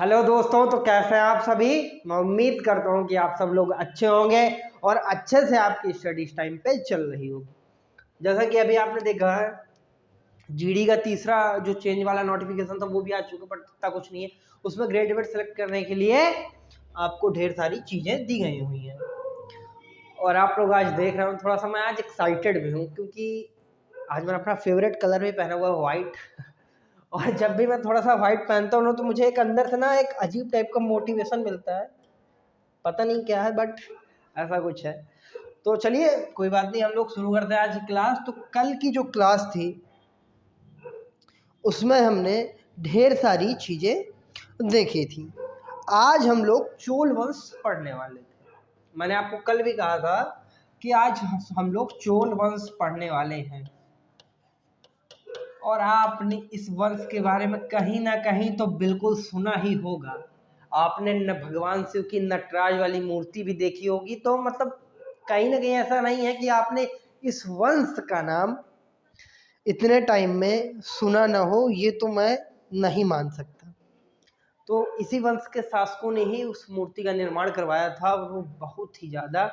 Hello दोस्तों, तो कैसे हैं आप सभी। मैं उम्मीद करता हूं कि आप सब लोग अच्छे होंगे और अच्छे से आपकी स्टडीज टाइम पे चल रही होगी। जैसा कि अभी आपने देखा है, जीडी का तीसरा जो चेंज वाला नोटिफिकेशन था वो भी आ चुका, बट इतना कुछ नहीं है। उसमें ग्रेजुएट सेलेक्ट करने के लिए आपको ढेर सारी चीज़ें दी गई हुई हैं और आप लोग आज देख रहे हो। थोड़ा सा मैं आज एक्साइटेड भी हूँ क्योंकि आज मैंने अपना फेवरेट कलर भी पहना हुआ है, वाइट। और जब भी मैं थोड़ा सा वाइट पहनता हूँ ना, तो मुझे एक अंदर से ना एक अजीब टाइप का मोटिवेशन मिलता है। पता नहीं क्या है, बट ऐसा कुछ है। तो चलिए, कोई बात नहीं, हम लोग शुरू करते हैं आज की क्लास। तो कल की जो क्लास थी उसमें हमने ढेर सारी चीज़ें देखी थी। आज हम लोग चोल वंश पढ़ने वाले थे। मैंने आपको कल भी कहा था कि आज हम लोग चोल वंश पढ़ने वाले हैं और आपने इस वंश के बारे में कहीं ना कहीं तो बिल्कुल सुना ही होगा। आपने न भगवान शिव की नटराज वाली मूर्ति भी देखी होगी। तो मतलब कहीं ना कहीं ऐसा नहीं है कि आपने इस वंश का नाम इतने टाइम में सुना ना हो, ये तो मैं नहीं मान सकता। तो इसी वंश के शासकों ने ही उस मूर्ति का निर्माण करवाया था और वो बहुत ही ज़्यादा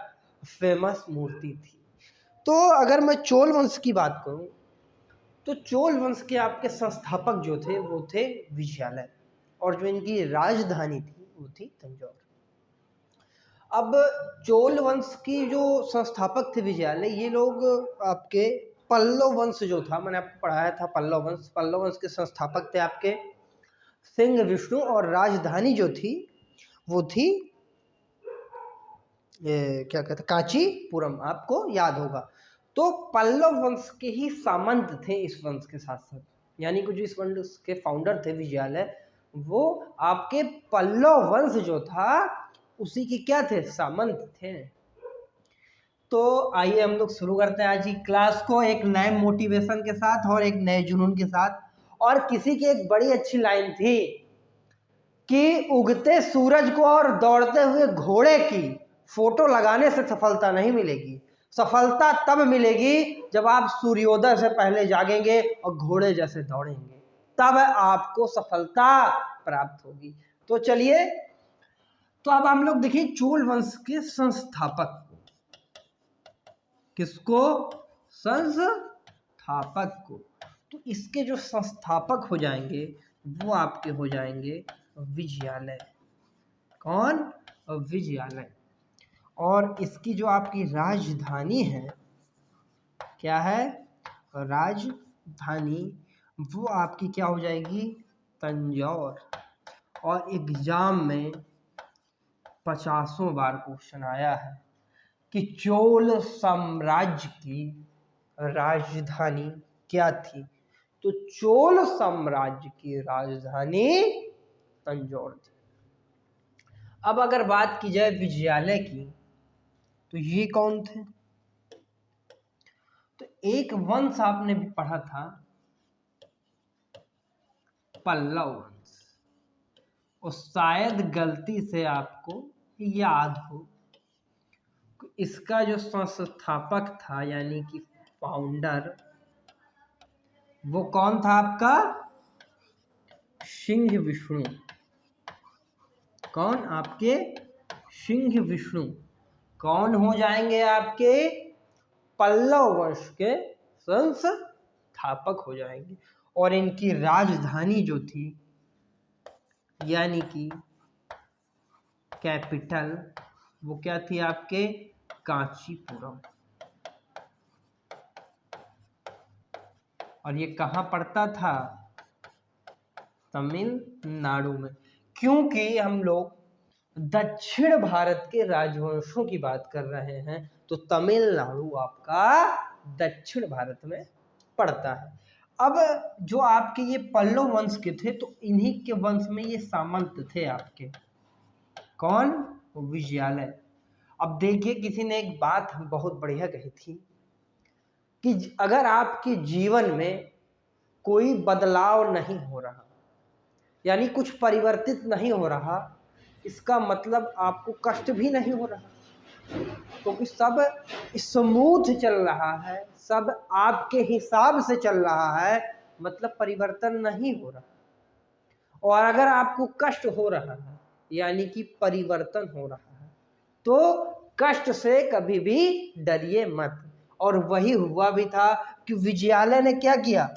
फेमस मूर्ति थी। तो अगर मैं चोल वंश की बात करूं, तो चोल वंश के आपके संस्थापक जो थे वो थे विजयालय, और जो इनकी राजधानी थी वो थी तंजौर। अब चोल वंश की जो संस्थापक थे विजयालय, ये लोग आपके पल्लव वंश जो था, मैंने आपको पढ़ाया था पल्लव वंश के संस्थापक थे आपके सिंह विष्णु, और राजधानी जो थी वो थी क्या कहते कांचीपुरम, आपको याद होगा। तो पल्लव वंश के ही सामंत थे इस वंश के शासक, यानी कि जो इस वंश के फाउंडर थे विजयालय, वो आपके पल्लव वंश जो था उसी के क्या थे, सामंत थे। तो आइए हम लोग शुरू करते हैं आज की क्लास को एक नए मोटिवेशन के साथ और एक नए जुनून के साथ। और किसी की एक बड़ी अच्छी लाइन थी कि उगते सूरज को और दौड़ते हुए घोड़े की फोटो लगाने से सफलता नहीं मिलेगी। सफलता तब मिलेगी जब आप सूर्योदय से पहले जागेंगे और घोड़े जैसे दौड़ेंगे, तब आपको सफलता प्राप्त होगी। तो चलिए, तो अब हम लोग देखिए चोल वंश के संस्थापक, किसको, संस्थापक को। तो इसके जो संस्थापक हो जाएंगे वो आपके हो जाएंगे विजयालय। कौन, विजयालय। और इसकी जो आपकी राजधानी है, क्या है, राजधानी, वो आपकी क्या हो जाएगी, तंजौर। और एग्जाम में 50 बार क्वेश्चन आया है कि चोल साम्राज्य की राजधानी क्या थी। तो चोल साम्राज्य की राजधानी तंजौर थी। अब अगर बात की जाए विजयालय की, तो ये कौन थे। तो एक वंश आपने भी पढ़ा था, पल्लव वंश, और शायद गलती से आपको याद हो, इसका जो संस्थापक था यानी कि फाउंडर, वो कौन था आपका, सिंह विष्णु। कौन, आपके सिंह विष्णु। कौन हो जाएंगे, आपके पल्लव वंश के संस्थापक हो जाएंगे। और इनकी राजधानी जो थी यानी कि कैपिटल, वो क्या थी आपके, कांचीपुरम। और ये कहाँ पड़ता था, तमिलनाडु में। क्योंकि हम लोग दक्षिण भारत के राजवंशों की बात कर रहे हैं, तो तमिलनाडु आपका दक्षिण भारत में पड़ता है। अब जो आपके ये पल्लव वंश के थे, तो इन्हीं के वंश में ये सामंत थे आपके, कौन, विजयालय। अब देखिए, किसी ने एक बात बहुत बढ़िया कही थी कि अगर आपके जीवन में कोई बदलाव नहीं हो रहा, यानी कुछ परिवर्तित नहीं हो रहा, इसका मतलब आपको कष्ट भी नहीं हो रहा, क्योंकि सब स्मूथ चल रहा है, सब आपके हिसाब से चल रहा है, मतलब परिवर्तन नहीं हो रहा। और अगर आपको कष्ट हो रहा है यानी कि परिवर्तन हो रहा है तो कष्ट से कभी भी डरिए मत। और वही हुआ भी था कि विजयालय ने क्या किया,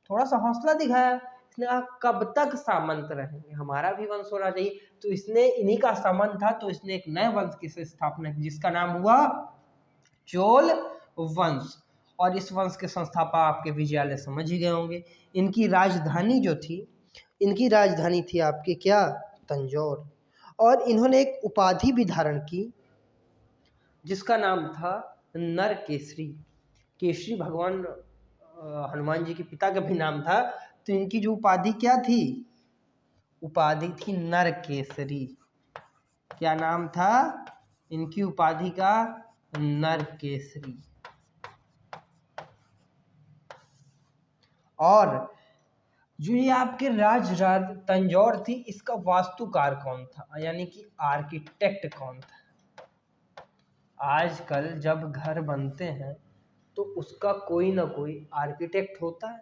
थोड़ा सा हौसला दिखाया। इसने कहा कब तक सामंत रहेंगे, हमारा भी वंश होना चाहिए। तो इसने इन्हीं का सामंत था तो इसने एक नए वंश की स्थापना की जिसका नाम हुआ चोल वंश। और इस वंश के संस्थापक आपके विजयालय समझ ही गए होंगे। इनकी राजधानी जो थी, इनकी राजधानी थी आपके क्या, तंजौर। और इन्होंने एक उपाधि भी धारण की जिसका नाम था नरकेसरी। केसरी भगवान हनुमान जी के पिता का भी नाम था। तो इनकी जो उपाधि क्या थी, उपाधि थी नरकेसरी। क्या नाम था इनकी उपाधि का, नरकेसरी। और जो ये आपके राज तंजौर थी, इसका वास्तुकार कौन था यानी कि आर्किटेक्ट कौन था। आजकल जब घर बनते हैं तो उसका कोई ना कोई आर्किटेक्ट होता है,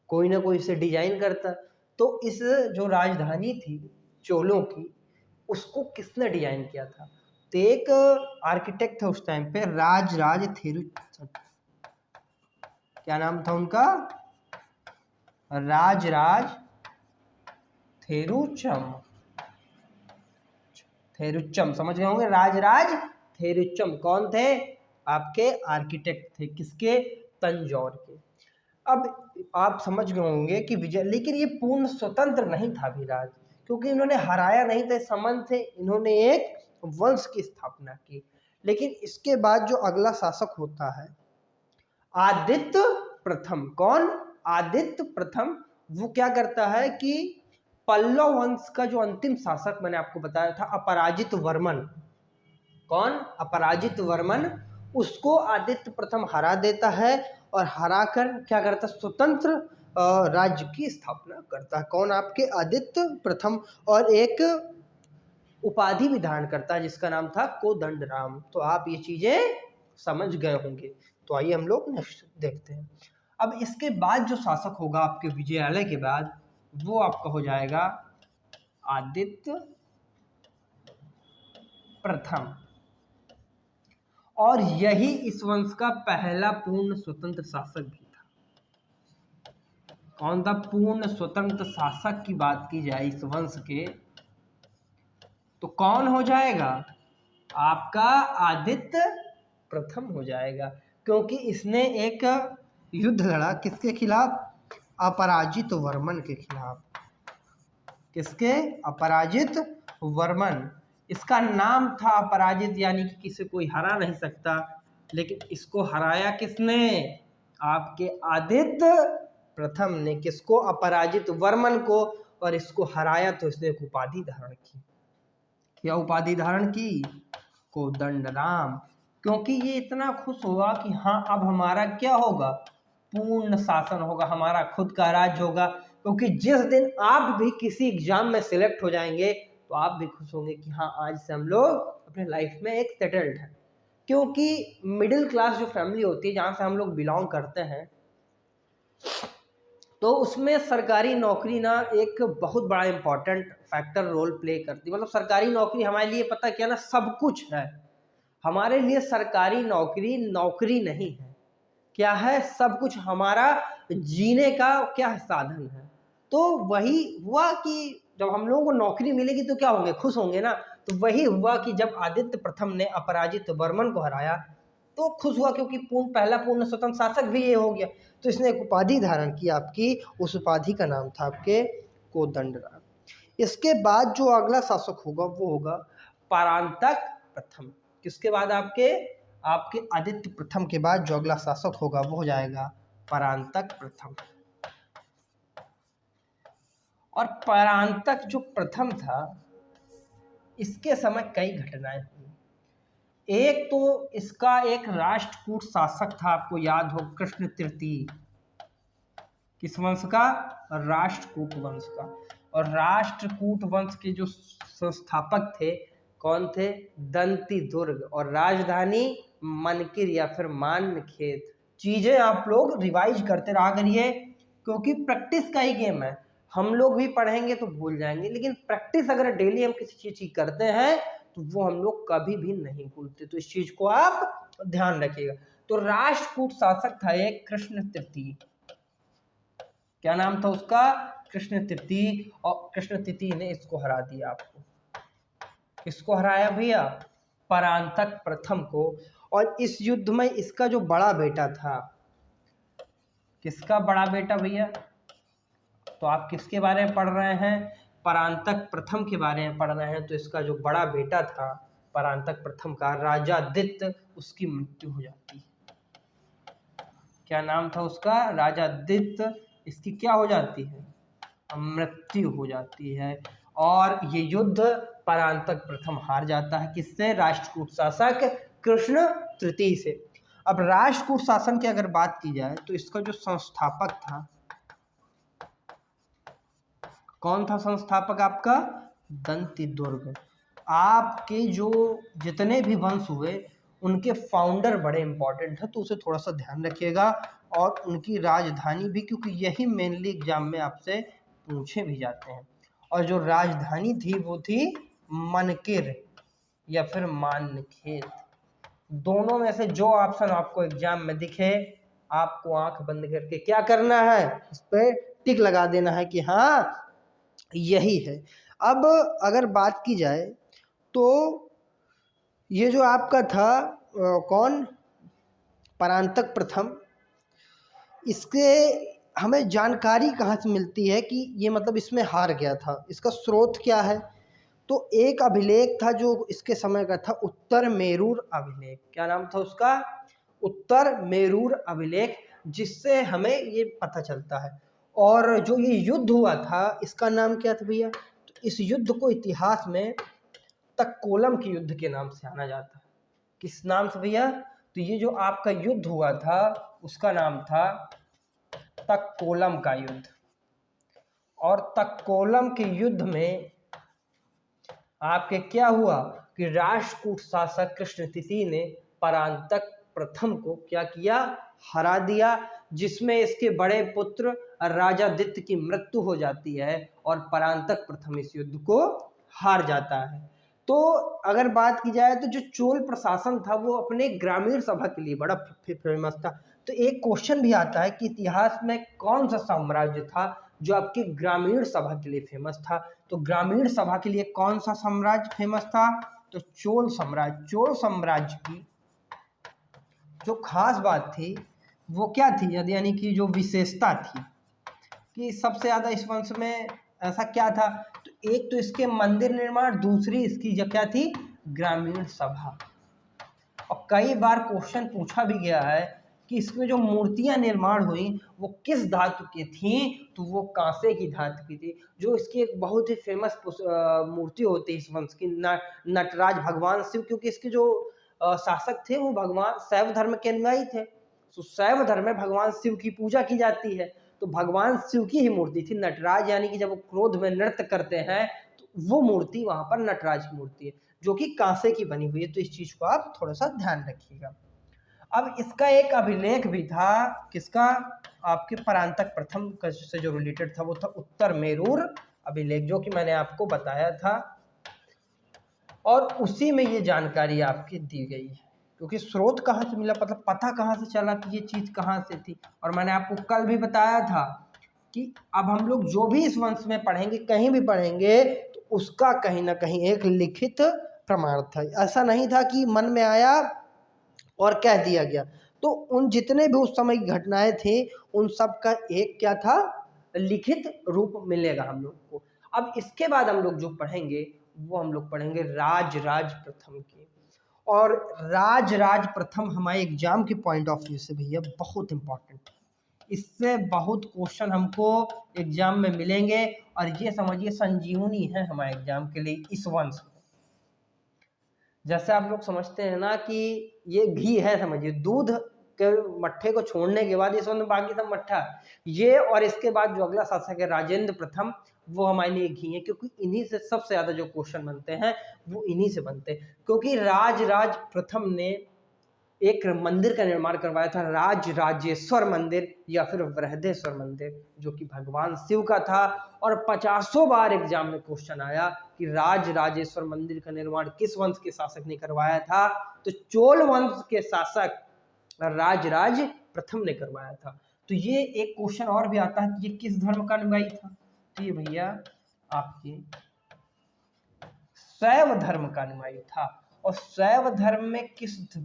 कोई ना कोई इसे डिजाइन करता है। तो इस जो राजधानी थी चोलों की, उसको किसने डिजाइन किया था, तो एक आर्किटेक्ट था उस टाइम पे, राजराज थेरुचम। क्या नाम था उनका, राजराज थेरुचम। थेरुचम समझ गए होंगे, राजराज थेरुचम कौन थे, आपके आर्किटेक्ट थे, किसके, तंजौर के। अब आप समझ गए होंगे कि विजय, लेकिन ये पूर्ण स्वतंत्र नहीं था विराज, क्योंकि इन्होंने हराया नहीं था संबंध से, इन्होंने एक वंश की स्थापना की। लेकिन इसके बाद जो अगला शासक होता है आदित्य प्रथम। कौन, आदित्य प्रथम। वो क्या करता है कि पल्लव वंश का जो अंतिम शासक मैंने आपको बताया था अपराजित वर्मन, कौन, अपराजित वर्मन, उसको आदित्य प्रथम हरा देता है और हराकर क्या करता है, स्वतंत्र राज्य की स्थापना करता है। कौन, आपके आदित्य प्रथम। और एक उपाधि भी धारण करता है जिसका नाम था कोदंडराम। तो आप ये चीजें समझ गए होंगे। तो आइए हम लोग नेक्स्ट देखते हैं। अब इसके बाद जो शासक होगा आपके विजयालय के बाद, वो आपका हो जाएगा आदित्य प्रथम। और यही इस वंश का पहला पूर्ण स्वतंत्र शासक भी था। कौन था पूर्ण स्वतंत्र शासक की बात की जाए इस वंश के, तो कौन हो जाएगा, आपका आदित्य प्रथम हो जाएगा। क्योंकि इसने एक युद्ध लड़ा किसके खिलाफ, अपराजित वर्मन के खिलाफ। किसके, अपराजित वर्मन। इसका नाम था अपराजित, यानी कि किसी कोई हरा नहीं सकता। लेकिन इसको हराया किसने, आपके आदित्य प्रथम ने। किसको, अपराजित वर्मन को। और इसको हराया तो इसने एक उपाधि धारण की। क्या उपाधि धारण की, कोदंडराम। क्योंकि ये इतना खुश हुआ कि हाँ अब हमारा क्या होगा, पूर्ण शासन होगा, हमारा खुद का राज्य होगा। क्योंकि जिस दिन आप भी किसी एग्जाम में सिलेक्ट हो जाएंगे तो आप भी खुश होंगे कि हाँ आज से हम लोग अपने लाइफ में एक सेटल्ड हैं। क्योंकि मिडिल क्लास जो फैमिली होती है जहाँ से हम लोग बिलोंग करते हैं, तो उसमें सरकारी नौकरी ना एक बहुत बड़ा इंपॉर्टेंट फैक्टर रोल प्ले करती है। मतलब सरकारी नौकरी हमारे लिए पता क्या ना, सब कुछ है हमारे लिए। सरकारी नौकरी नौकरी नहीं है, क्या है, सब कुछ हमारा जीने का क्या है, साधन है। तो वही हुआ कि जब हम लोगों को नौकरी मिलेगी तो क्या होंगे, खुश होंगे ना। तो वही हुआ कि जब आदित्य प्रथम ने अपराजित वर्मन को हराया तो खुश हुआ, क्योंकि पहला पूर्ण स्वतंत्र शासक भी ये हो गया। तो इसने एक उपाधि धारण की आपकी, उस उपाधि का नाम था आपके कोदंडराम। इसके बाद जो अगला शासक होगा वो होगा परांतक प्रथम। किसके बाद, आपके आपके आदित्य प्रथम के बाद जो अगला शासक होगा वो हो जाएगा परांतक प्रथम। और परांतक जो प्रथम था, इसके समय कई घटनाएं हुई। एक तो इसका एक राष्ट्रकूट शासक था, आपको याद हो, कृष्ण तृतीय। किस वंश का, राष्ट्रकूट वंश का। और राष्ट्रकूट वंश के जो संस्थापक थे कौन थे, दंती दुर्ग। और राजधानी मनकिर या फिर मान्यखेत। चीजें आप लोग रिवाइज करते रहा करिए, क्योंकि प्रैक्टिस का ही गेम है। हम लोग भी पढ़ेंगे तो भूल जाएंगे, लेकिन प्रैक्टिस अगर डेली हम किसी चीज की करते हैं तो वो हम लोग कभी भी नहीं भूलते। तो इस चीज को आप ध्यान रखिएगा। तो राष्ट्रकूट शासक था एक कृष्ण तृतीय। क्या नाम था उसका? कृष्ण तृतीय। और कृष्ण तृतीय ने इसको हरा दिया। आपको किसको हराया भैया? परांतक प्रथम को। और इस युद्ध में इसका जो बड़ा बेटा था, किसका बड़ा बेटा भैया? तो आप किसके बारे में पढ़ रहे हैं? परांतक प्रथम के बारे में पढ़ रहे हैं। तो इसका जो बड़ा बेटा था परांतक प्रथम का, राजादित्य, उसकी मृत्यु हो जाती है। क्या नाम था उसका? राजादित्य। इसकी क्या हो जाती है? मृत्यु हो जाती है। और ये युद्ध परांतक प्रथम हार जाता है। किससे? राष्ट्रकूट शासक कृष्ण तृतीय से। अब राष्ट्रकूट शासन की अगर बात की जाए तो इसका जो संस्थापक था, कौन था संस्थापक आपका? दंतिदुर्ग। आपके जो जितने भी वंश हुए उनके फाउंडर बड़े इंपॉर्टेंट है, तो उसे थोड़ा सा ध्यान रखिएगा। और उनकी राजधानी भी, क्योंकि यही मेनली एग्जाम में आपसे पूछे भी जाते हैं। और जो राजधानी थी वो थी मनकिर या फिर मानखेत। दोनों में से जो ऑप्शन आपको एग्जाम में दिखे, आपको आंख बंद करके क्या करना है? इस पे टिक लगा देना है कि हाँ यही है। अब अगर बात की जाए तो ये जो आपका था कौन? परांतक प्रथम, इसके हमें जानकारी कहाँ से मिलती है कि ये मतलब इसमें हार गया था? इसका स्रोत क्या है? तो एक अभिलेख था जो इसके समय का था, उत्तर मेरूर अभिलेख। क्या नाम था उसका? उत्तर मेरूर अभिलेख, जिससे हमें ये पता चलता है। और जो ये युद्ध हुआ था इसका नाम क्या था भैया? तो इस युद्ध को इतिहास में तक्कोलम के युद्ध के नाम से जाना जाता है। किस नाम से भैया? तो ये जो आपका युद्ध हुआ था उसका नाम था तक्कोलम का युद्ध। और तक्कोलम के युद्ध में आपके क्या हुआ कि राष्ट्रकूट शासक कृष्ण तृतीय ने परांतक प्रथम को क्या किया? हरा दिया, जिसमें इसके बड़े पुत्र राजादित्य की मृत्यु हो जाती है और परांतक प्रथम इस युद्ध को हार जाता है। तो अगर बात की जाए तो जो चोल प्रशासन था वो अपने ग्रामीण सभा के लिए बड़ा फेमस था। तो एक क्वेश्चन भी आता है कि इतिहास में कौन सा साम्राज्य था जो आपकी ग्रामीण सभा के लिए फेमस था? तो ग्रामीण सभा के लिए कौन सा साम्राज्य फेमस था? तो चोल साम्राज्य। चोल साम्राज्य की जो खास बात थी वो क्या थी, यानी कि जो विशेषता थी कि सबसे ज्यादा इस वंश में ऐसा क्या था? तो एक तो इसके मंदिर निर्माण, दूसरी इसकी जो क्या थी? ग्रामीण सभा। और कई बार क्वेश्चन पूछा भी गया है कि इसमें जो मूर्तियां निर्माण हुई वो किस धातु की थी? तो वो कांसे की धातु की थी। जो इसकी एक बहुत ही फेमस मूर्ति होती है इस वंश की, नटराज भगवान शिव, क्योंकि इसके जो शासक थे वो भगवान शैव धर्म के अनुयायी थे। तो शैव धर्म में भगवान शिव की पूजा की जाती है। तो भगवान शिव की ही मूर्ति थी नटराज, यानी कि जब वो क्रोध में नृत्य करते हैं तो वो मूर्ति वहां पर नटराज की मूर्ति है, जो कि कांसे की बनी हुई है। तो इस चीज को आप थोड़ा सा ध्यान रखिएगा। अब इसका एक अभिलेख भी था, किसका? आपके परांतक प्रथम से जो रिलेटेड था वो था उत्तर मेरूर अभिलेख, जो कि मैंने आपको बताया था। और उसी में ये जानकारी आपकी दी गई है, क्योंकि स्रोत कहाँ से मिला, मतलब पता कहाँ से चला कि ये चीज कहाँ से थी। और मैंने आपको कल भी बताया था कि अब हम लोग जो भी इस वंश में पढ़ेंगे, कहीं भी पढ़ेंगे, तो उसका कहीं ना कहीं एक लिखित प्रमाण था। ऐसा नहीं था कि मन में आया और कह दिया गया। तो उन जितने भी उस समय की घटनाएं थी उन सब का एक क्या था? लिखित रूप मिलेगा हम लोग को। अब इसके बाद हम लोग जो पढ़ेंगे वो हम लोग पढ़ेंगे राज प्रथम की। और राज प्रथम हमारे एग्जाम के पॉइंट ऑफ व्यू से भैया बहुत इंपॉर्टेंट है। इससे बहुत क्वेश्चन हमको एग्जाम में मिलेंगे और ये समझिए संजीवनी है हमारे एग्जाम के लिए इस वंश में। जैसे आप लोग समझते हैं ना कि ये घी है, समझिए दूध के मट्ठे को छोड़ने के बाद इस वंश में बाकी सब मट्ठा, ये और इसके बाद जो अगला शासक है राजेंद्र प्रथम, वो हमारे लिए घी है, क्योंकि इन्हीं से सबसे ज्यादा जो क्वेश्चन बनते हैं वो इन्हीं से बनते हैं। क्योंकि राज प्रथम ने एक मंदिर का निर्माण करवाया था, राजराजेश्वर मंदिर या फिर बृहदेश्वर मंदिर, जो कि भगवान शिव का था। और 50 बार एग्जाम में क्वेश्चन आया कि राजराजेश्वर मंदिर का निर्माण किस वंश के शासक ने करवाया था, तो चोल वंश के शासक राजराज प्रथम ने करवाया था। तो ये एक क्वेश्चन और भी आता है कि ये किस धर्म का अनुयायी था, तो ये भैया आपके शैव धर्म का अनुयायी था। और शैव धर्म में किस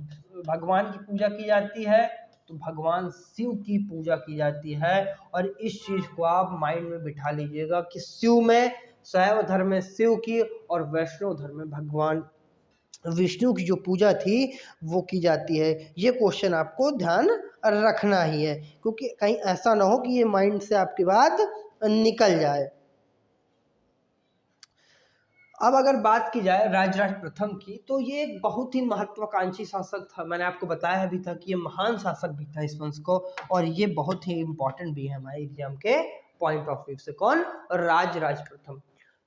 भगवान की पूजा की जाती है, तो भगवान शिव की पूजा की जाती है। और इस चीज को आप माइंड में बिठा लीजिएगा कि शिव में, शैव धर्म में शिव की और वैष्णव धर्म में भगवान विष्णु की जो पूजा थी वो की जाती है। ये क्वेश्चन आपको ध्यान रखना ही है, क्योंकि कहीं ऐसा ना हो कि ये माइंड से आपकी बात निकल जाए। अब अगर बात की जाए राजराज प्रथम की, तो ये एक बहुत ही महत्वाकांक्षी शासक था। मैंने आपको बताया भी था कि ये महान शासक भी था इस वंश को, और ये बहुत ही इंपॉर्टेंट भी है हमारे एग्जाम के पॉइंट ऑफ व्यू से। कौन? राजराज प्रथम।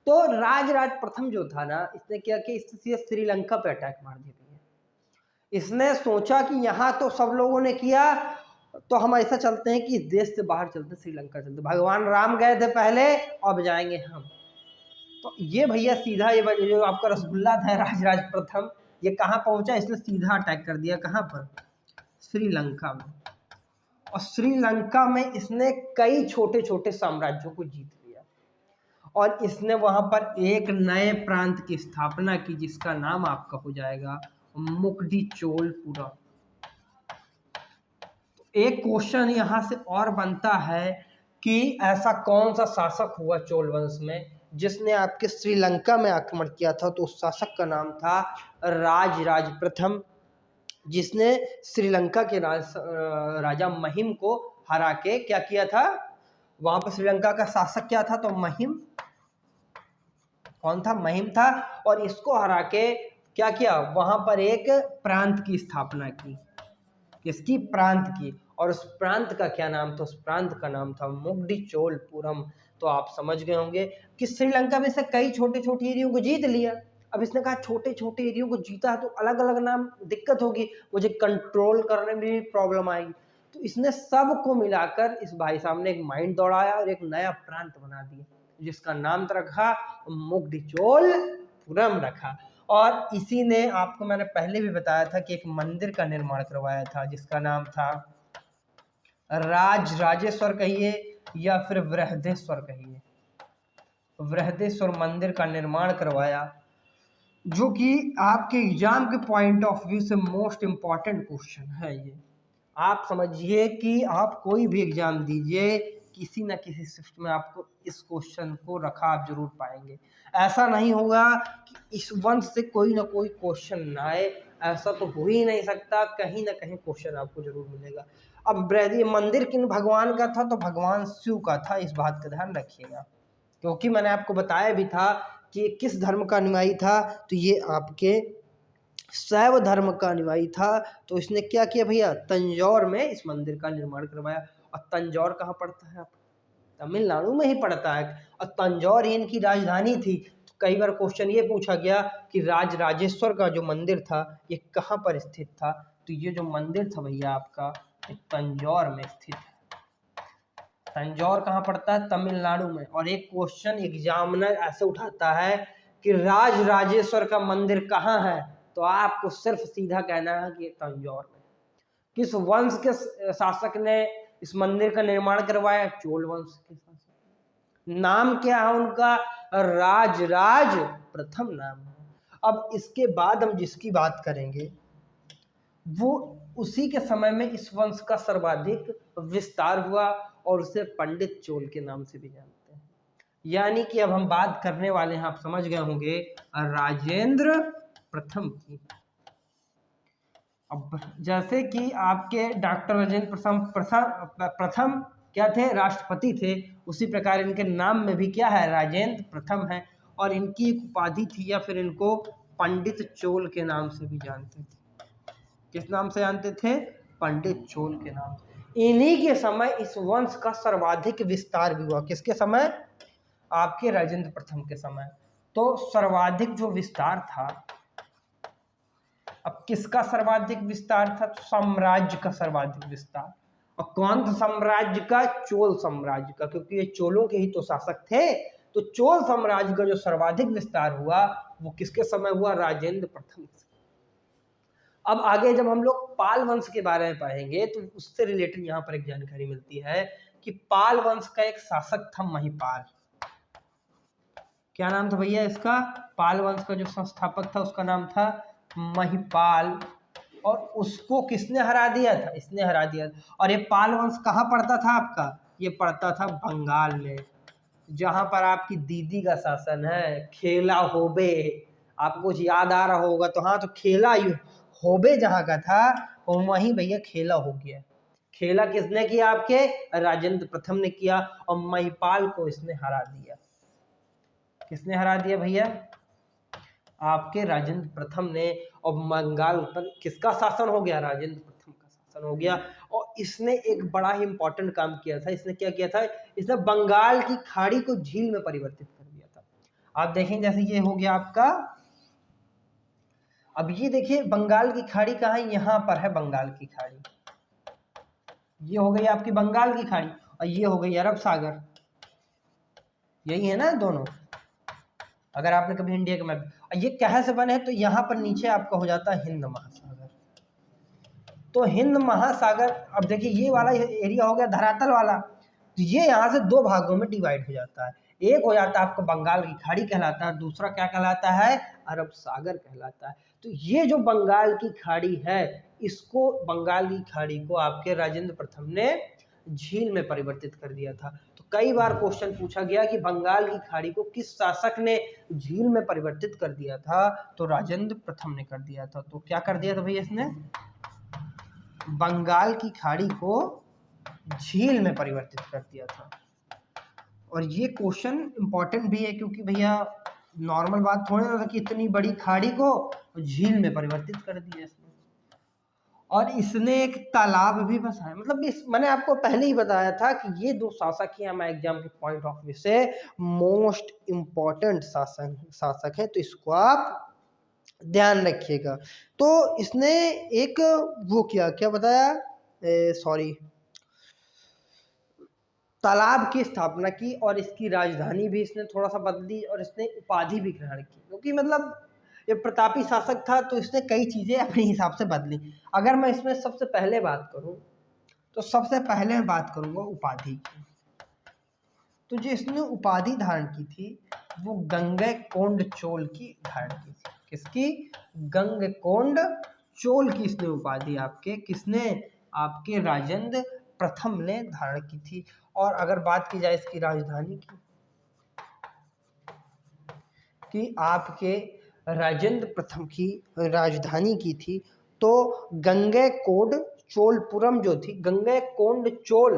तो राजराज प्रथम जो था ना, इसने क्या किया, इसने श्रीलंका पे अटैक मार दिया। इसने सोचा कि यहाँ तो सब लोगों ने किया, तो हम ऐसा चलते हैं कि इस देश से बाहर चलते, श्रीलंका चलते। भगवान राम गए थे पहले, अब जाएंगे हम। तो ये भैया सीधा, ये जो आपका रसगुल्ला था राजराज प्रथम, ये कहाँ पहुंचा, इसने सीधा अटैक कर दिया। कहाँ पर? श्रीलंका में। और श्रीलंका में इसने कई छोटे छोटे साम्राज्यों को जीत लिया, और इसने वहां पर एक नए प्रांत की स्थापना की, जिसका नाम आपका हो जाएगा मुकडी-चोलपुरम। एक क्वेश्चन यहां से और बनता है कि ऐसा कौन सा शासक हुआ चोल वंश में जिसने आपके श्रीलंका में आक्रमण किया था, तो उस शासक का नाम था राजराज प्रथम, जिसने श्रीलंका के राजा महिम को हरा के क्या किया था, वहां पर श्रीलंका का शासक क्या था, तो महिम। कौन था? महिम था। और इसको हरा के क्या किया, वहां पर एक प्रांत की स्थापना की। किसकी? प्रांत की। और उस प्रांत का क्या नाम था? उस प्रांत का नाम था मुकडी-चोलपुरम। तो आप समझ गए होंगे कि श्रीलंका में से कई छोटे छोटे एरियो को जीत लिया। अब इसने कहा छोटे छोटे एरियो को जीता है तो अलग अलग नाम, दिक्कत होगी, मुझे कंट्रोल करने में भी प्रॉब्लम आएगी। तो इसने सबको मिलाकर इस भाई साहब ने एक माइंड दौड़ाया और एक नया प्रांत बना दिया, जिसका नाम रखा मुकडी-चोलपुरम रखा। और इसी ने, आपको मैंने पहले भी बताया था कि एक मंदिर का निर्माण करवाया था, जिसका नाम था राजराजेश्वर कहिए या फिर बृहदेश्वर कहिए। बृहदेश्वर मंदिर का निर्माण करवाया, जो कि आपके एग्जाम के पॉइंट ऑफ व्यू से मोस्ट इंपॉर्टेंट क्वेश्चन है। ये आप समझिए कि आप कोई भी एग्जाम दीजिए, किसी न किसी शिफ्ट में आपको इस क्वेश्चन को रखा आप जरूर पाएंगे। ऐसा नहीं होगा कि इस वंश से कोई ना कोई क्वेश्चन ना आए, ऐसा तो हो ही नहीं सकता, कहीं ना कहीं क्वेश्चन आपको जरूर मिलेगा। अब मंदिर किन भगवान का था, तो भगवान शिव का था, इस बात का ध्यान रखिएगा, क्योंकि मैंने आपको बताया भी था कि किस धर्म का अनुयायी था, तो ये आपके शैव धर्म का अनुयायी था। तो इसने क्या किया भैया, तंजौर में इस मंदिर का निर्माण करवाया। और तंजौर कहाँ पड़ता है? तमिलनाडु में ही पड़ता है, और तंजौर ही इनकी राजधानी थी। तो कई बार क्वेश्चन ये पूछा गया कि राजराजेश्वर का जो मंदिर था ये कहाँ पर स्थित था, तो ये जो मंदिर था भैया आपका तंजौर में स्थित है। तंजौर कहाँ पड़ता है? तमिलनाडु में। और एक क्वेश्चन एग्जामिनर ऐसे उठाता है कि राजराजेश्वर का मंदिर कहाँ है, तो आपको सिर्फ सीधा कहना है कि तंजौर में। किस वंश के शासक ने इस मंदिर का निर्माण करवाया? चोल वंश के शासक। नाम क्या है उनका? राजराज प्रथम नाम है। अब इसके बाद हम जिसकी बात करेंगे वो उसी के समय में इस वंश का सर्वाधिक विस्तार हुआ, और उसे पंडित चोल के नाम से भी जानते हैं। यानी कि अब हम बात करने वाले हैं, आप समझ गए होंगे, राजेंद्र प्रथम की। अब जैसे कि आपके डॉक्टर राजेंद्र प्रथम क्या थे? राष्ट्रपति थे। उसी प्रकार इनके नाम में भी क्या है? राजेंद्र प्रथम है। और इनकी एक उपाधि थी, या फिर इनको पंडित चोल के नाम से भी जानते थे। किस नाम से जानते थे? पंडित चोल के नाम से। इन्हीं के समय इस वंश का सर्वाधिक विस्तार भी हुआ। किसके समय? आपके राजेंद्र प्रथम के समय। तो सर्वाधिक जो विस्तार था, अब किसका सर्वाधिक विस्तार था? तो साम्राज्य का सर्वाधिक विस्तार। और कौन था साम्राज्य का? चोल साम्राज्य का, क्योंकि ये चोलों के ही तो शासक थे। तो चोल साम्राज्य का जो सर्वाधिक विस्तार हुआ वो किसके समय हुआ? राजेंद्र प्रथम से। अब आगे जब हम लोग पाल वंश के बारे में पढ़ेंगे तो उससे रिलेटेड यहाँ पर एक जानकारी मिलती है कि पाल वंश का एक शासक था महिपाल। क्या नाम था भैया इसका? पाल वंश का जो संस्थापक था उसका नाम था महिपाल। और उसको किसने हरा दिया था? इसने हरा दिया था। और ये पाल वंश कहाँ पड़ता था आपका? ये पड़ता था बंगाल में, जहां पर आपकी दीदी का शासन है, खेला होबे। आपको कुछ याद आ रहा होगा तो हाँ, तो खेला होबे जहां का था वहीं भैया खेला हो गया। खेला किसने किया? आपके राजेंद्र प्रथम ने किया। और महिपाल को इसने हरा दिया। किसने हरा दिया भैया? आपके राजेंद्र प्रथम ने। और बंगाल पर किसका शासन हो गया? राजेंद्र प्रथम का शासन हो गया। और इसने एक बड़ा ही इंपॉर्टेंट काम किया था। इसने क्या किया था? इसने बंगाल की खाड़ी को झील में परिवर्तित कर दिया था। आप देखें जैसे ये हो गया आपका, अब ये देखिए बंगाल की खाड़ी कहाँ है? यहाँ पर है बंगाल की खाड़ी। ये हो गई आपकी बंगाल की खाड़ी और ये हो गई अरब सागर। यही है ना दोनों। अगर आपने कभी इंडिया का मैप, ये कहाँ से बने हैं? तो यहाँ पर नीचे आपका हो जाता है हिंद महासागर। तो हिंद महासागर, अब देखिए ये वाला एरिया हो गया धरातल वाला, तो ये यहाँ से दो भागों में डिवाइड हो जाता है। एक हो जाता है आपको बंगाल की खाड़ी कहलाता है, दूसरा क्या कहलाता है? अरब सागर कहलाता है। तो ये जो बंगाल की खाड़ी है, इसको बंगाल की खाड़ी को आपके राजेंद्र प्रथम ने झील में परिवर्तित कर दिया था। तो कई बार क्वेश्चन पूछा गया कि बंगाल की खाड़ी को किस शासक ने झील में परिवर्तित कर दिया था? तो राजेंद्र प्रथम ने कर दिया था। तो क्या कर दिया था भैया इसने? बंगाल की खाड़ी को झील में परिवर्तित कर दिया था। और ये क्वेश्चन इंपॉर्टेंट भी है क्योंकि भैया नॉर्मल बात थोड़ी ना था कि इतनी बड़ी खाड़ी को झील में परिवर्तित कर दिया इसने। और इसने एक तालाब भी बसाया। मतलब इस मैंने आपको पहले ही बताया था कि ये दो शासक ही हमारे एग्जाम के पॉइंट ऑफ व्यू से मोस्ट इम्पॉर्टेंट शासक है, तो इसको आप ध्यान रखिएगा। तो इसने एक वो क्या बताया, सॉरी, तालाब की स्थापना की और इसकी राजधानी भी इसने थोड़ा सा बदली और इसने उपाधि भी ग्रहण की, क्योंकि मतलब ये प्रतापी शासक था तो इसने कई चीजें अपने हिसाब से बदली। अगर मैं इसमें सबसे पहले बात करूं तो सबसे पहले मैं बात करूंगा उपाधि की। तो जो इसने उपाधि धारण की थी वो गंगैकोंड चोल की धारण की थी। किसकी? गंगैकोंड चोल की इसने उपाधि आपके किसने? आपके राजेंद्र प्रथम ने धारण की थी। और अगर बात की जाए इसकी राजधानी की, कि आपके राजेंद्र प्रथम की राजधानी की थी तो गंगैकोंड चोलपुरम जो थी, गंगैकोंड चोल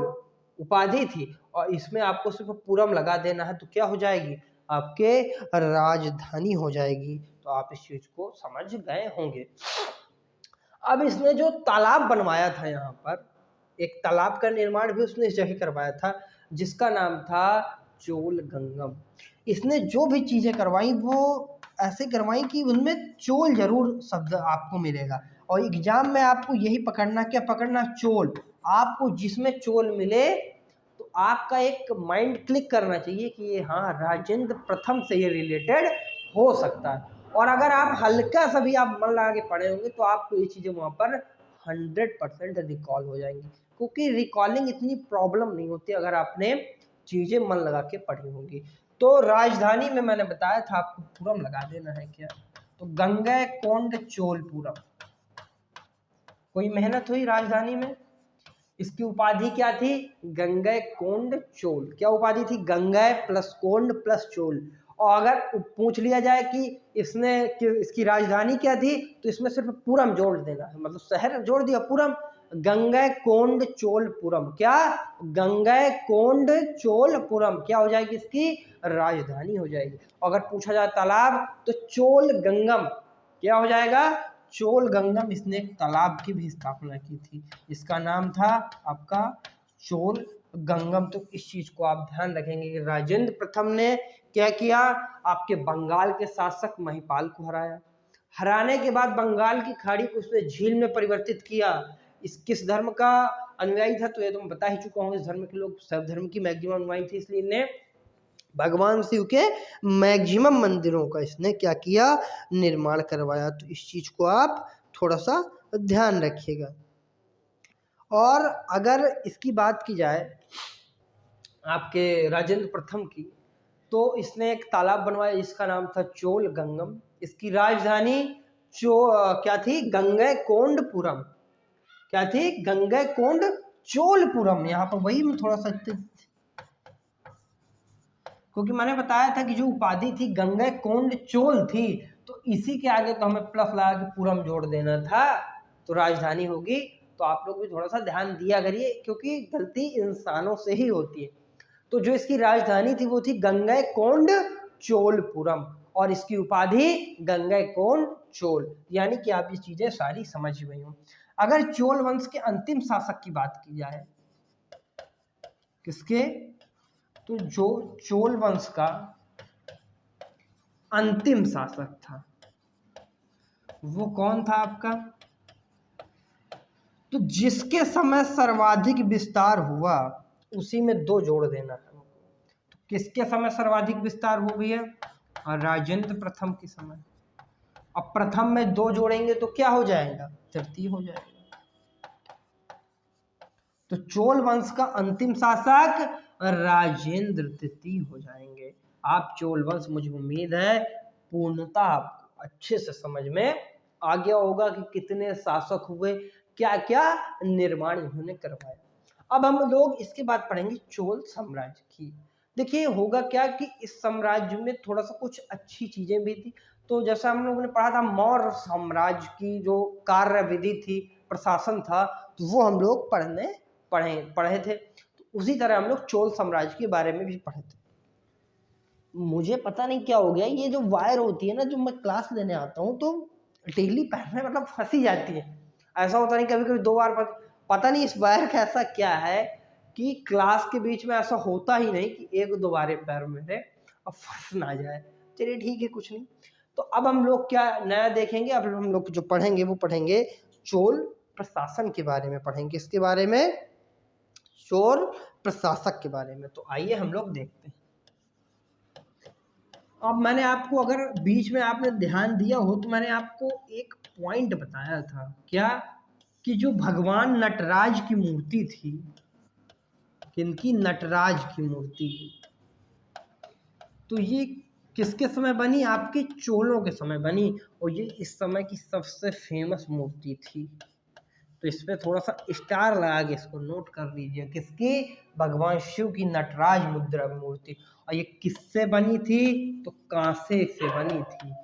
उपाधि थी और इसमें आपको सिर्फ पुरम लगा देना है तो क्या हो जाएगी? आपके राजधानी हो जाएगी। तो आप इस चीज को समझ गए होंगे। अब इसने जो तालाब बनवाया था, यहाँ पर एक तालाब का निर्माण भी उसने इस जगह करवाया था जिसका नाम था चोल गंगम। इसने जो भी चीजें करवाई वो ऐसे करवाई कि उनमें चोल जरूर शब्द आपको मिलेगा। और एग्जाम में आपको यही पकड़ना, क्या पकड़ना? चोल। आपको जिसमें चोल मिले तो आपका एक माइंड क्लिक करना चाहिए कि ये हाँ राजेंद्र प्रथम से ये रिलेटेड हो सकता है। और अगर आप हल्का सा भी आप मन लगा के पढ़े होंगे तो आपको ये चीजें वहां पर 100% रिकॉल हो जाएंगी, क्योंकि रिकॉलिंग इतनी प्रॉब्लम नहीं होती अगर आपने चीजें मन लगा के पढ़ी होंगी। तो राजधानी में मैंने बताया था आपको पुरम लगा देना है क्या? तो गंगैकोंड चोलपुरम। कोई मेहनत हुई राजधानी में। इसकी उपाधि क्या थी? गंगैकोंड चोल। क्या उपाधि थी? गंगै प्लस कोंड प्लस चोल। और अगर पूछ लिया जाए कि इसकी राजधानी क्या थी तो इसमें सिर्फ पुरम जोड़ देना है, मतलब शहर जोड़ दिया पुरम। गंगैकोंड चोलपुरम। क्या? गंगैकोंड चोलपुरम क्या हो जाएगी? इसकी राजधानी हो जाएगी। अगर पूछा जाए तालाब तो चोल गंगम क्या हो जाएगा? चोल गंगम। इसने एक तालाब की भी स्थापना की थी, इसका नाम था आपका चोल गंगम। तो इस चीज को आप ध्यान रखेंगे कि राजेंद्र प्रथम ने क्या किया? आपके बंगाल के शासक महिपाल को हराया। हराने के बाद बंगाल की खाड़ी को उसने झील में परिवर्तित किया। इस किस धर्म का अनुयायी था, तो ये तो मैं बता ही चुका हूँ। इस धर्म के लोग सब धर्म की मैक्सिमम अनुयायी थे, इसलिए इन्हें भगवान शिव के मैक्सिमम मंदिरों का इसने क्या किया, निर्माण करवाया। तो इस चीज को आप थोड़ा सा ध्यान रखिएगा। और अगर इसकी बात की जाए आपके राजेंद्र प्रथम की, तो इसने एक तालाब बनवाया जिसका नाम था चोल गंगम। इसकी राजधानी क्या थी, गंगैकोंडपुरम। क्या थी, गंगैकोंड चोलपुरम। यहाँ पर वही मैं थोड़ा सा, क्योंकि मैंने बताया था कि जो उपाधि थी गंगैकोंड चोल थी, तो इसी के आगे तो हमें प्लस लगा के पुरम जोड़ देना था, तो राजधानी होगी। तो आप लोग भी थोड़ा सा ध्यान दिया करिए, क्योंकि गलती इंसानों से ही होती है। तो जो इसकी राजधानी थी वो थी गंगैकोंड चोलपुरम, और इसकी उपाधि गंगैकोंड चोल। यानी कि आप ये चीजें सारी समझ गई हो। अगर चोल वंश के अंतिम शासक की बात की जाए, किसके, तो जो चोल वंश का अंतिम शासक था वो कौन था आपका, तो जिसके समय सर्वाधिक विस्तार हुआ उसी में 2 जोड़ देना है। तो किसके समय सर्वाधिक विस्तार हो गया, और राजेंद्र प्रथम के समय। अब प्रथम में 2 जोड़ेंगे तो क्या हो जाएगा, तृतीय हो जाएगा। तो चोल वंश का अंतिम शासक राजेंद्र तृतीय हो जाएंगे। आप चोल वंश, मुझे उम्मीद है पूर्णतः आपको अच्छे से समझ में आ गया होगा कि कितने शासक हुए, क्या क्या निर्माण इन्होंने करवाया। अब हम लोग इसके बाद पढ़ेंगे चोल साम्राज्य की। देखिए होगा क्या कि इस साम्राज्य में थोड़ा सा कुछ अच्छी चीजें भी थी। तो जैसा हम लोगों ने पढ़ा था मौर्य साम्राज्य की जो कार्य विधि थी, प्रशासन था, तो वो हम लोग पढ़े थे। तो उसी तरह हम लोग चोल साम्राज्य के बारे में भी पढ़े थे। मुझे पता नहीं क्या हो गया, ये जो वायर होती है ना, जो मैं क्लास लेने आता हूँ तो डेली पहनने मतलब फंसी जाती है। ऐसा होता नहीं, कभी कभी 2 बार पता नहीं इस वायर का ऐसा क्या है कि क्लास के बीच में ऐसा होता ही नहीं कि 1-2 बार पैर मेरे अब फंस ना जाए। चलिए ठीक है, कुछ नहीं। तो अब हम लोग क्या नया देखेंगे, अब हम लोग जो पढ़ेंगे वो पढ़ेंगे चोल प्रशासन के बारे में पढ़ेंगे। इसके बारे में, चोल प्रशासक के बारे में। तो आइए हम लोग देखते हैं। अब मैंने आपको, अगर बीच में आपने ध्यान दिया हो, तो मैंने आपको एक पॉइंट बताया था, क्या, कि जो भगवान नटराज की मूर्ति थी, किनकी, नटराज की मूर्ति, तो ये किसके समय बनी, आपके चोलों के समय बनी, और ये इस समय की सबसे फेमस मूर्ति थी। तो इस पे थोड़ा सा स्टार लगा के इसको नोट कर लीजिए, किसकी, भगवान शिव की नटराज मुद्रा मूर्ति। और ये किससे बनी थी, तो कांसे से बनी थी।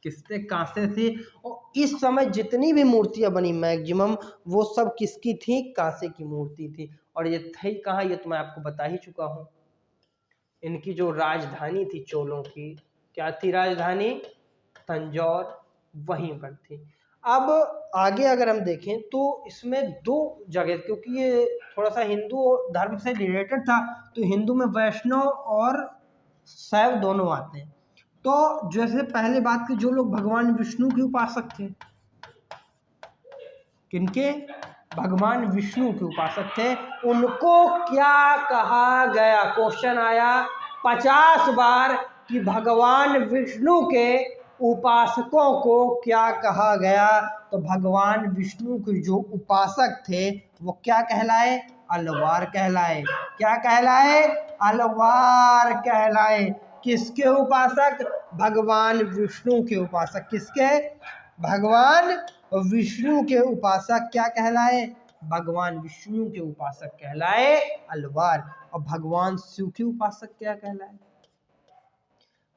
किससे, कांसे से। और इस समय जितनी भी मूर्तियां बनी मैक्सिमम, वो सब किसकी थी, कांसे की मूर्ति थी। और ये थी कहाँ, ये तो मैं आपको बता ही चुका हूँ। इनकी जो राजधानी थी चोलों की, क्या थी राजधानी, तंजौर, वहीं पर थी। अब आगे अगर हम देखें तो इसमें 2 जगह, क्योंकि ये थोड़ा सा हिंदू धर्म से रिलेटेड था, तो हिंदू में वैष्णव और शैव दोनों आते हैं। तो जैसे पहले बात की, जो लोग भगवान विष्णु के उपासक थे, किनके, भगवान विष्णु के उपासक थे, उनको क्या कहा गया, क्वेश्चन आया 50 बार कि भगवान विष्णु के उपासकों को क्या कहा गया। तो भगवान विष्णु के जो उपासक थे वो क्या कहलाए, अलवार कहलाए। क्या कहलाए, अलवार कहलाए। किसके उपासक, भगवान विष्णु के उपासक। किसके, भगवान विष्णु के उपासक क्या कहलाए, भगवान विष्णु के उपासक कहलाए अलवार। और भगवान शिव के उपासक क्या कहलाए,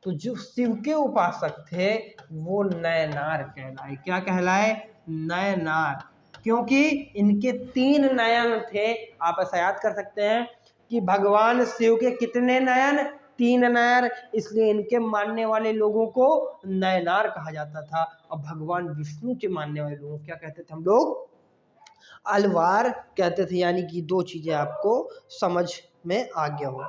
तो जो शिव के उपासक थे वो नयनार कहलाए। क्या कहलाए, नयनार। क्योंकि इनके 3 नयन थे। आप ऐसा याद कर सकते हैं कि भगवान शिव के कितने नयन, 3 नयन, इसलिए इनके मानने वाले लोगों को नयनार कहा जाता था। और भगवान विष्णु के मानने वाले लोगों को क्या कहते थे हम लोग, अलवार कहते थे। यानी कि 2 चीजें आपको समझ में आ गया हो।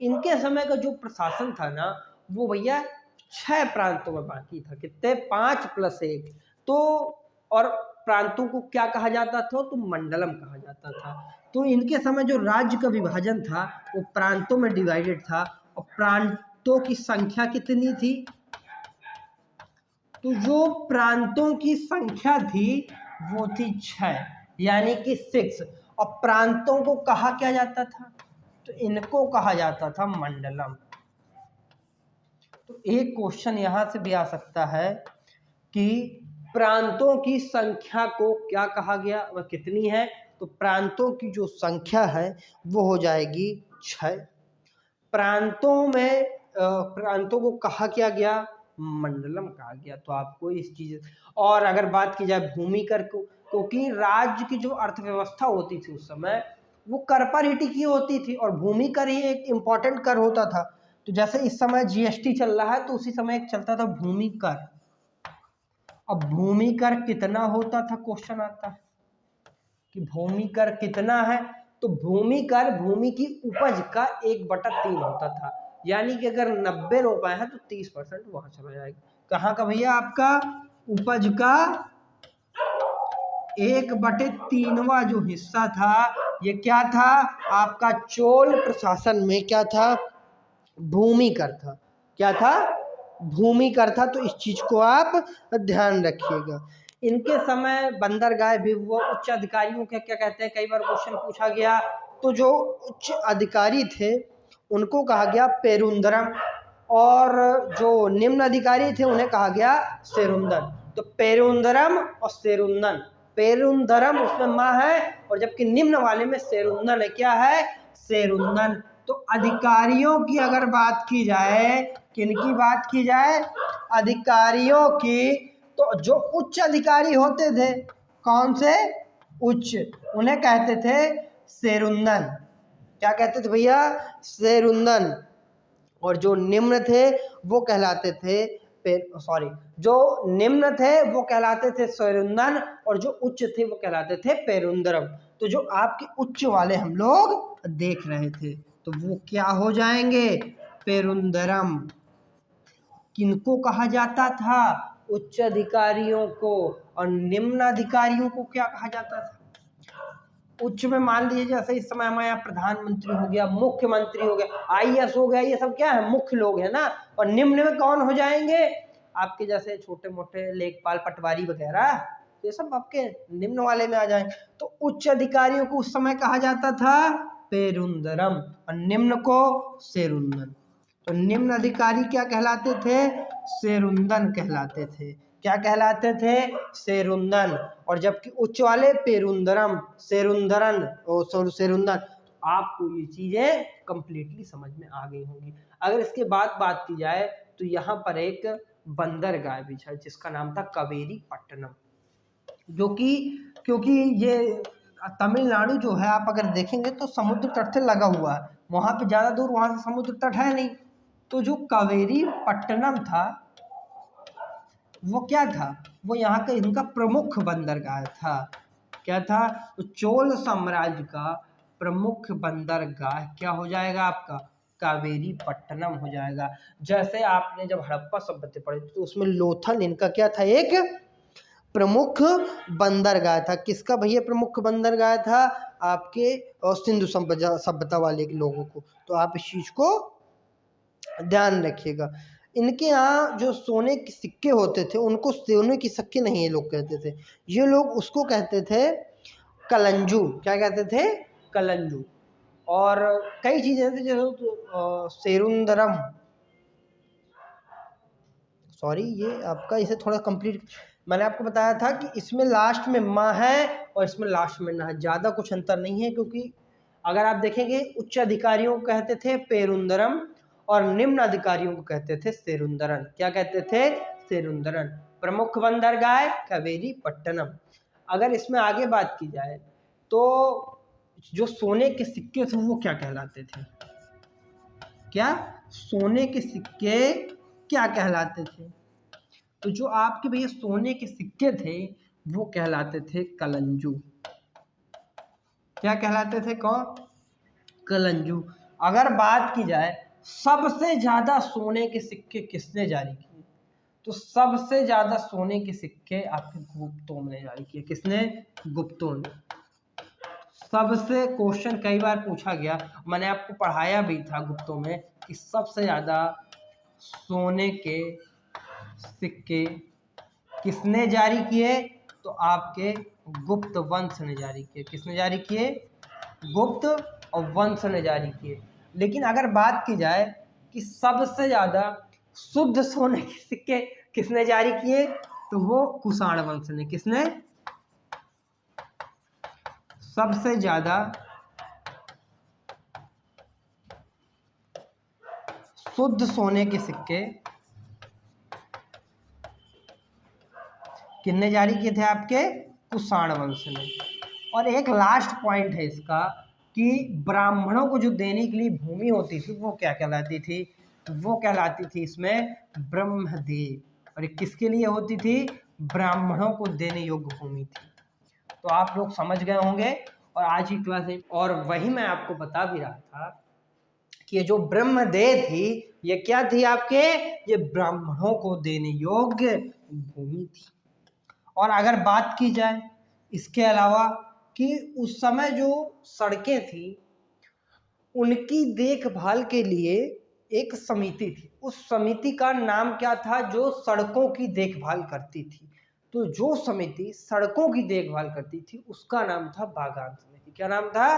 इनके समय का जो प्रशासन था ना, वो भैया 6 प्रांतों में बांटी था। कितने? 5 + 1। तो और प्रांतों को क्या कहा जाता था? तो मंडलम कहा जाता था। तो इनके समय जो राज्य का विभाजन था वो प्रांतों में डिवाइडेड था, और प्रांतों की संख्या कितनी थी? तो जो प्रांतों की संख्या थी वो थी 6, यानी कि 6। और प्रांतों को कहा क्या जाता था? तो इनको कहा जाता था मंडलम। तो एक क्वेश्चन यहां से भी आ सकता है कि प्रांतों की संख्या को क्या कहा गया, वह कितनी है? तो प्रांतों की जो संख्या है वो हो जाएगी 6। प्रांतों में प्रांतों को कहा क्या गया? मंडलम कहा गया। तो आपको इस चीज, और अगर बात की जाए भूमि कर को, क्योंकि राज्य की जो अर्थव्यवस्था होती थी उस समय वो कर पर ही टिकी होती थी, और भूमि कर ही एक इम्पॉर्टेंट कर होता था। तो जैसे इस समय जीएसटी चल रहा है, तो उसी समय एक चलता था भूमि कर। अब भूमि कर कितना होता था? क्वेश्चन आता है कि भूमि कर कितना है? तो भूमि कर भूमि की उपज का 1/3 होता था, यानी कि अगर 90 रुपए है तो 30% वहां चला जाएगा। कहाँ का भैया? आपका उपज का 1/3वां जो हिस्सा था ये क्या था? आपका चोल प्रशासन में क्या था? भूमि कर था। क्या था? भूमि कर था। तो इस चीज को आप ध्यान रखिएगा। इनके समय बंदरगाह भी हुआ। उच्च अधिकारियों क्या क्या कहते हैं? कई बार क्वेश्चन पूछा गया। तो जो उच्च अधिकारी थे उनको कहा गया पेरुंदरम, और जो निम्न अधिकारी थे उन्हें कहा गया सेरुंदन। तो पेरुंदरम और सेरुंदन, पेरुंदरम उसमें माँ है, और जबकि निम्न वाले में सेरुंदन है। क्या है? सेरुंदन। तो अधिकारियों की अगर बात की जाए, किनकी बात की जाए? अधिकारियों की। तो जो उच्च अधिकारी होते थे, कौन से? उच्च, उन्हें कहते थे सेरुंदन। क्या कहते थे भैया? सेरुंदन। और जो निम्न थे वो कहलाते थे जो निम्न थे वो कहलाते थे सेरुंदन, और जो उच्च थे वो कहलाते थे पेरुंदरम। तो जो आपके उच्च वाले हम लोग देख रहे थे तो वो क्या हो जाएंगे? पेरुंदरम। किनको कहा जाता था? उच्च अधिकारियों को। और निम्न अधिकारियों को क्या कहा जाता था? उच्च में मान लीजिए जैसे इस समय हमारे यहाँ प्रधानमंत्री हो गया, मुख्यमंत्री हो गया, आईएएस हो गया, ये सब क्या है? मुख्य लोग है ना। और निम्न में कौन हो जाएंगे? आपके जैसे छोटे मोटे लेखपाल, पटवारी वगैरह, ये सब आपके निम्न वाले में आ जाएंगे। तो उच्च अधिकारियों को उस समय कहा जाता था पेरुंदरम, और निम्न को सेरुंदन। तो निम्न अधिकारी क्या कहलाते थे? सेरुंदन कहलाते थे। क्या कहलाते थे? सेरुंदन। और जबकि उच्च वाले पेरुंदरम, सेरुंदरन और सेरुंदन। आपको ये चीजें कंप्लीटली समझ में आ गई होंगी। अगर इसके बाद बात की जाए तो यहाँ पर एक बंदरगाह भी है जिसका नाम था कावेरी पट्टनम, जो कि क्योंकि ये तमिलनाडु जो है, आप अगर देखेंगे तो समुद्र तट से लगा हुआ है, वहां पे ज्यादा दूर वहां से समुद्र तट है नहीं। तो जो कावेरी पट्टनम था वो क्या था? वो यहाँ का इनका प्रमुख बंदरगाह था। क्या था? तो चोल साम्राज्य का प्रमुख बंदरगाह क्या हो जाएगा आपका? कावेरी पट्टनम हो जाएगा। जैसे आपने जब हड़प्पा सभ्यता पढ़ी तो उसमें लोथल इनका क्या था? एक प्रमुख बंदरगाह था। किसका भैया प्रमुख बंदरगाह था? आपके सिंधु सभ्यता वाले लोगों को। तो आप इस चीज को ध्यान रखिएगा। इनके यहाँ जो सोने के सिक्के होते थे उनको सोने के सिक्के नहीं ये लोग कहते थे, ये लोग उसको कहते थे कलंजू। क्या कहते थे? कलंजू। और कई चीजें थी जैसे सेरुंदरम, सॉरी ये आपका इसे थोड़ा कंप्लीट, मैंने आपको बताया था कि इसमें लास्ट में माँ है और इसमें लास्ट में ना है, ज़्यादा कुछ अंतर नहीं है। क्योंकि अगर आप देखेंगे उच्च अधिकारियों को कहते थे पेरुंदरम और निम्न अधिकारियों को कहते थे सेरुंदरन। क्या कहते थे? सेरुंदरन। प्रमुख बंदरगाह कावेरी पट्टनम। अगर इसमें आगे बात की जाए तो जो सोने के सिक्के थे वो क्या कहलाते थे? क्या सोने के सिक्के क्या कहलाते थे? तो जो आपके भैया सोने के सिक्के थे वो कहलाते थे कलंजू। क्या कहलाते थे? कौन? कलंजू। अगर बात की जाए सबसे ज्यादा सोने के सिक्के किसने जारी किए? तो सबसे ज्यादा सोने के सिक्के आपके गुप्तों ने जारी किए। किसने? गुप्तों ने। सबसे क्वेश्चन कई बार पूछा गया, मैंने आपको पढ़ाया भी था गुप्तों में कि सबसे ज्यादा सोने के सिक्के किसने जारी किए? तो आपके गुप्त वंश ने जारी किए। किसने जारी किए? गुप्त और वंश ने जारी किए। लेकिन अगर बात की जाए कि सबसे ज्यादा शुद्ध सोने के सिक्के किसने जारी किए, तो वो कुषाण वंश ने। किसने? सबसे ज्यादा शुद्ध सोने के सिक्के किसने जारी किए थे? आपके कुषाण वंश ने। और एक लास्ट पॉइंट है इसका कि ब्राह्मणों को जो देने के लिए भूमि होती थी वो क्या कहलाती थी? वो कहलाती थी इसमें ब्रह्मदेव। और ये किसके लिए होती थी? ब्राह्मणों को देने योग्य भूमि थी। तो आप लोग समझ गए होंगे। और आज की क्लास है, और वही मैं आपको बता भी रहा था कि ये जो ब्रह्मदेव थी ये क्या थी आपके? ये ब्राह्मणों को देने योग्य भूमि थी। और अगर बात की जाए इसके अलावा कि उस समय जो सड़कें थी उनकी देखभाल के लिए एक समिति थी। उस समिति का नाम क्या था? जो सड़कों की देखभाल करती थी। तो जो समिति सड़कों की देखभाल करती थी उसका नाम था बागान समिति। क्या नाम था?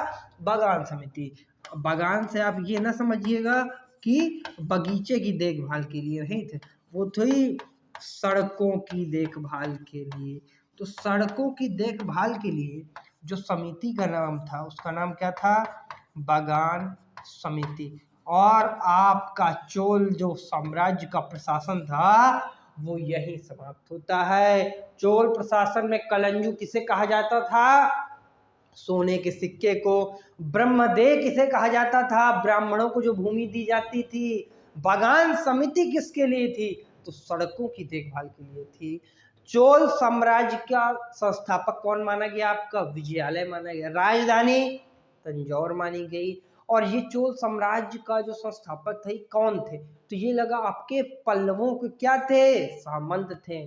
बागान समिति। बागान से आप ये ना समझिएगा कि बगीचे की देखभाल के लिए नहीं थे, वो थी सड़कों की देखभाल के लिए। तो सड़कों की देखभाल के लिए जो समिति का नाम था उसका नाम क्या था? बागान समिति। और आपका चोल जो साम्राज्य का प्रशासन था वो यही समाप्त होता है। चोल प्रशासन में कलंजु किसे कहा जाता था? सोने के सिक्के को। ब्रह्मदेव किसे कहा जाता था? ब्राह्मणों को जो भूमि दी जाती थी। बागान समिति किसके लिए थी? तो सड़कों की देखभाल के लिए थी। चोल साम्राज्य का संस्थापक कौन माना गया? आपका विजयालय माना गया। राजधानी तंजौर मानी गई। और ये चोल साम्राज्य का जो संस्थापक थे कौन थे? तो ये लगा आपके पल्लवों के क्या थे? सामंत थे।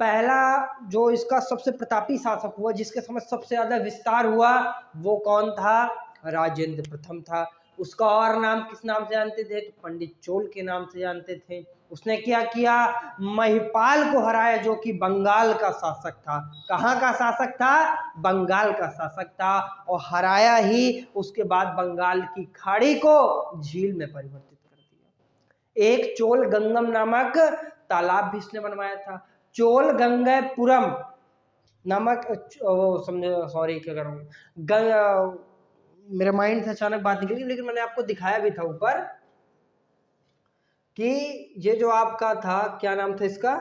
पहला जो इसका सबसे प्रतापी शासक हुआ जिसके समय सबसे ज्यादा विस्तार हुआ वो कौन था? राजेंद्र प्रथम था। उसका और नाम किस नाम से जानते थे? तो पंडित चोल के नाम से जानते थे। उसने क्या किया? महिपाल को हराया जो कि बंगाल का शासक था। कहाँ का शासक था? बंगाल का शासक था। और हराया ही उसके बाद बंगाल की खाड़ी को झील में परिवर्तित कर दिया। एक चोल गंगम नामक तालाब भी इसने बनवाया था। चोल गंगैपुरम नामक समझे, सॉरी क्या कर रहा हूँ, मेरे माइंड से अचानक बात निकली, लेकिन मैंने आपको दिखाया भी था ऊपर कि ये जो आपका था क्या नाम था इसका?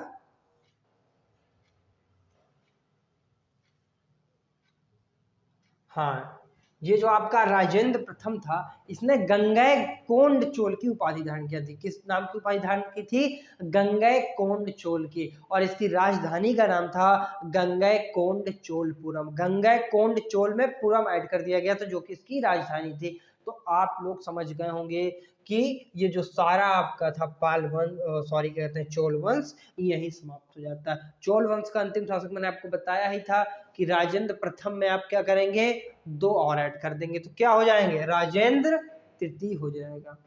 हाँ, ये जो आपका राजेंद्र प्रथम था इसने गंगैकोंड चोल की उपाधि धारण किया थी। किस नाम की उपाधि धारण की थी? गंगैकोंड चोल की। और इसकी राजधानी का नाम था गंगैकोंड चोलपुरम। गंगैकोंड चोल में पुरम ऐड कर दिया गया था जो कि इसकी राजधानी थी। तो आप लोग समझ गए होंगे कि ये जो सारा आपका था पाल वंश, सॉरी कहते हैं चोल वंश, यही समाप्त हो जाता है। चोल वंश का अंतिम शासक मैंने आपको बताया ही था कि राजेंद्र प्रथम में आप क्या करेंगे? 2 और ऐड कर देंगे तो क्या हो जाएंगे? राजेंद्र तृतीय हो जाएगा।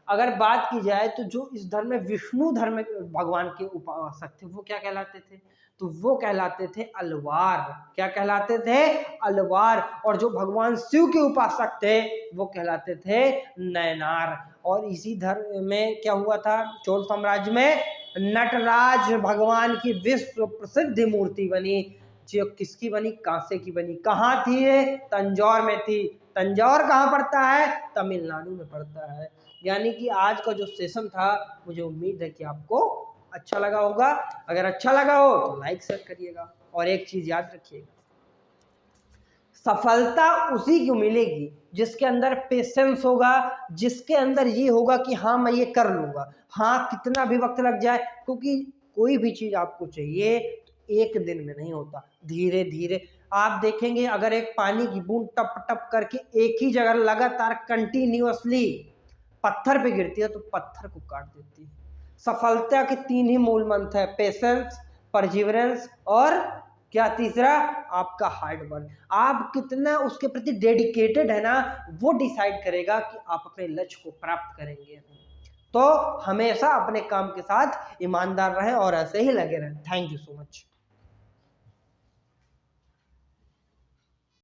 अगर बात की जाए तो जो इस धर्म में विष्णु धर्म भगवान के उपासक थे वो क्या कहलाते थे? तो वो कहलाते थे अलवार। क्या कहलाते थे? अलवार। और जो भगवान शिव के उपासक थे वो कहलाते थे नयनार। और इसी धर्म में क्या हुआ था? चोल साम्राज्य में नटराज भगवान की विश्व प्रसिद्ध मूर्ति बनी, जो किसकी बनी? कांसे की बनी। कहाँ थी ये? तंजौर में थी। तंजौर कहाँ पड़ता है? तमिलनाडु में पड़ता है। यानी कि आज का जो सेशन था मुझे उम्मीद है कि आपको अच्छा लगा होगा। अगर अच्छा लगा हो तो लाइक शेयर करिएगा। और एक चीज याद रखिएगा, सफलता उसी को मिलेगी जिसके अंदर पेशेंस होगा, जिसके अंदर ये होगा कि हाँ मैं ये कर लूंगा, हाँ कितना भी वक्त लग जाए, क्योंकि कोई भी चीज आपको चाहिए एक दिन में नहीं होता, धीरे धीरे। आप देखेंगे अगर एक पानी की बूंद टप टप करके एक ही जगह लगातार कंटिन्यूअसली पत्थर पे गिरती है तो पत्थर को काट देती है। सफलता के 3 ही मूल मंत्र है, पेशेंस, परसिवरेंस और क्या तीसरा, आपका हार्ड वर्क। आप कितना उसके प्रति डेडिकेटेड है ना, वो डिसाइड करेगा कि आप अपने लक्ष्य को प्राप्त करेंगे। तो हमेशा अपने काम के साथ ईमानदार रहें और ऐसे ही लगे रहें। Thank you so much.